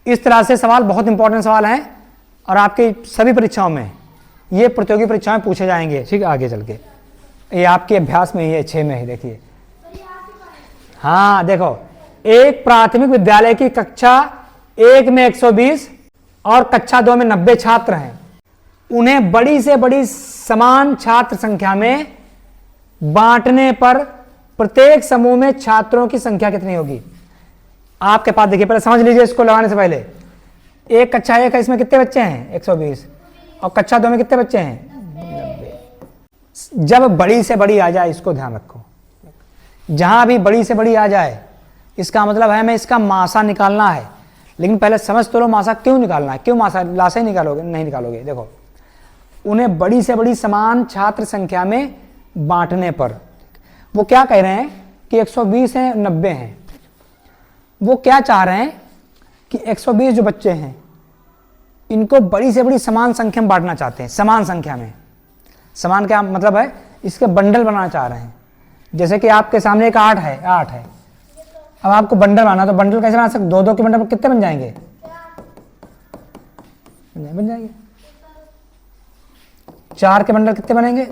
इस तरह से सवाल बहुत इंपॉर्टेंट सवाल हैं और आपकी सभी परीक्षाओं में, ये प्रतियोगी परीक्षाएं पूछे जाएंगे, ठीक है, आगे चल के। ये आपके अभ्यास में ही है, 6 में ही, देखिए। हाँ देखो, एक प्राथमिक विद्यालय की कक्षा 1 में 120 और कक्षा 2 में 90 छात्र हैं। उन्हें बड़ी से बड़ी समान छात्र संख्या में बांटने पर प्रत्येक समूह में छात्रों की संख्या कितनी होगी? आपके पास देखिए, पहले समझ लीजिए इसको लगाने से पहले। एक कक्षा 1 है, इसमें कितने बच्चे हैं? 120। और कक्षा 2 में कितने बच्चे हैं? 90। जब बड़ी से बड़ी आ जाए, इसको ध्यान रखो, जहां भी बड़ी से बड़ी आ जाए इसका मतलब है हमें इसका मासा निकालना है। लेकिन पहले समझ तो लो मासा क्यों निकालना है, क्यों मासा लाशा ही निकालोगे? नहीं निकालोगे। देखो, उन्हें बड़ी से बड़ी समान छात्र संख्या में बांटने पर, वो क्या कह रहे हैं कि 120 हैं, 90 हैं। वो क्या चाह रहे हैं कि 120 जो बच्चे हैं इनको बड़ी से बड़ी समान संख्या में बांटना चाहते हैं। समान संख्या में, समान क्या मतलब है? इसके बंडल बनाना चाह रहे हैं। जैसे कि आपके सामने एक 8 है, 8 है। अब आपको बंडल बनाना, तो बंडल कैसे बना सकते? 2-2 के बंडल कितने बन जाएंगे? बन जाएंगे। 4 के बंडल कितने बनेंगे?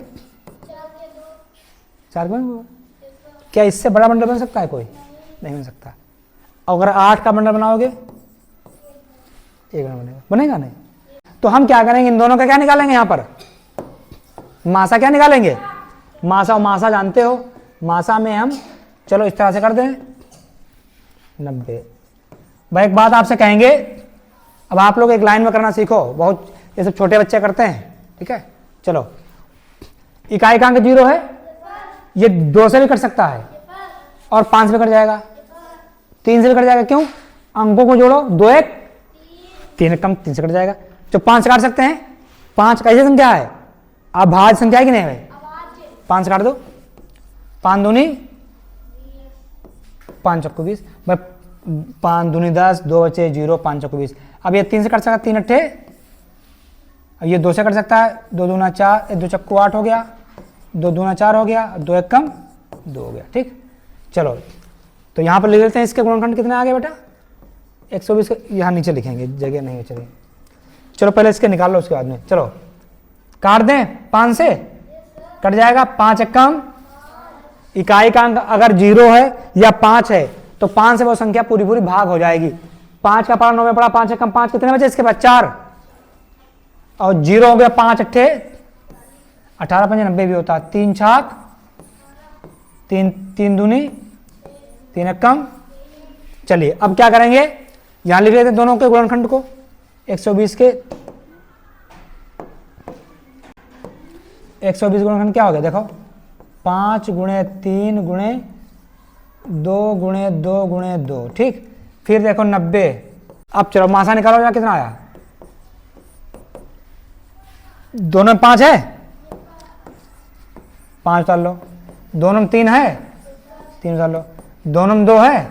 4 के बनेंगे। क्या इससे बड़ा बंडल बन सकता है कोई? नहीं बन सकता। अगर 8 का बंडल बनाओगे, 1 बनेगा, बनेगा नहीं। तो हम क्या करेंगे, इन दोनों का क्या निकालेंगे? यहाँ पर मासा क्या निकालेंगे? मासा, और मासा जानते हो, मासा में हम, चलो इस तरह से कर दें, 90। भाई एक बात आपसे कहेंगे, अब आप लोग एक लाइन में करना सीखो, बहुत ये सब छोटे बच्चे करते हैं, ठीक है। चलो, इकाई का अंक 0 है, ये 2 से भी कट सकता है और 5 से कट जाएगा, 3 से भी कट जाएगा। क्यों? अंकों को जोड़ो, 2 1 3 कम, 3 से कट जाएगा। जो 5 काट सकते हैं, 5 कैसी संख्या है? अभाज्य संख्या है कि नहीं भाई? 5 काट दो, 5 दूनी 5 चक्कू 20, 5 दूनी 10, 2 बचे 0, 5 चक्कू 20। अब ये 3 से कट सकता है, 3 अट्ठे, ये 2 से कट सकता है, 2 दूना 4, 2 चक्कू 8 हो गया, 2 दूना 4 हो गया, 2 1 कम 2 हो गया, ठीक। चलो, तो यहाँ पर लिख लेते हैं, इसके गुणनखंड कितने आ गए बेटा? 120। यहाँ नीचे लिखेंगे, जगह नहीं है, चलिए। चलो पहले इसके निकाल लो, उसके बाद में चलो काट दें। 5 से कट जाएगा, 5 1 कम, इकाई का अंक अगर 0 है या 5 है तो 5 से वो संख्या पूरी पूरी भाग हो जाएगी। 5 का पारा 9 में पड़ा, 5 1 कम 5, कितने बचे इसके बाद? 4, और 0 हो गया, 5 अट्ठे 18, 5 90 भी होता है, 3 छाक 3 दूनी 3 1 कम। चलिए अब क्या करेंगे, यहां लिख लेते हैं दोनों के गुणनखंड को। 120 के 120 गुणनखंड क्या हो गया? देखो, 5 गुणे 3 गुणे 2 गुणे 2 गुणे 2, ठीक। फिर देखो 90। अब चलो मासा निकालो, या कितना आया? दोनों में 5 है, 5 डाल लो। दोनों में 3 है, 3 डाल लो। दोनों में 2 है,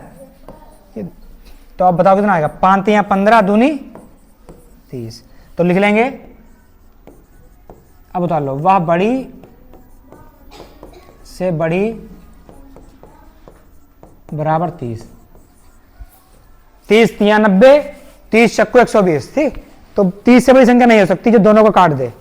तो अब बताओ कितना आएगा? 5 3 15 दूनी 30। तो लिख लेंगे, अब उतार लो, वह बड़ी से बड़ी बराबर 30। 30 3 90, 30 चक्कू 120, ठीक। तो 30 से बड़ी संख्या नहीं हो सकती जो दोनों को काट दे।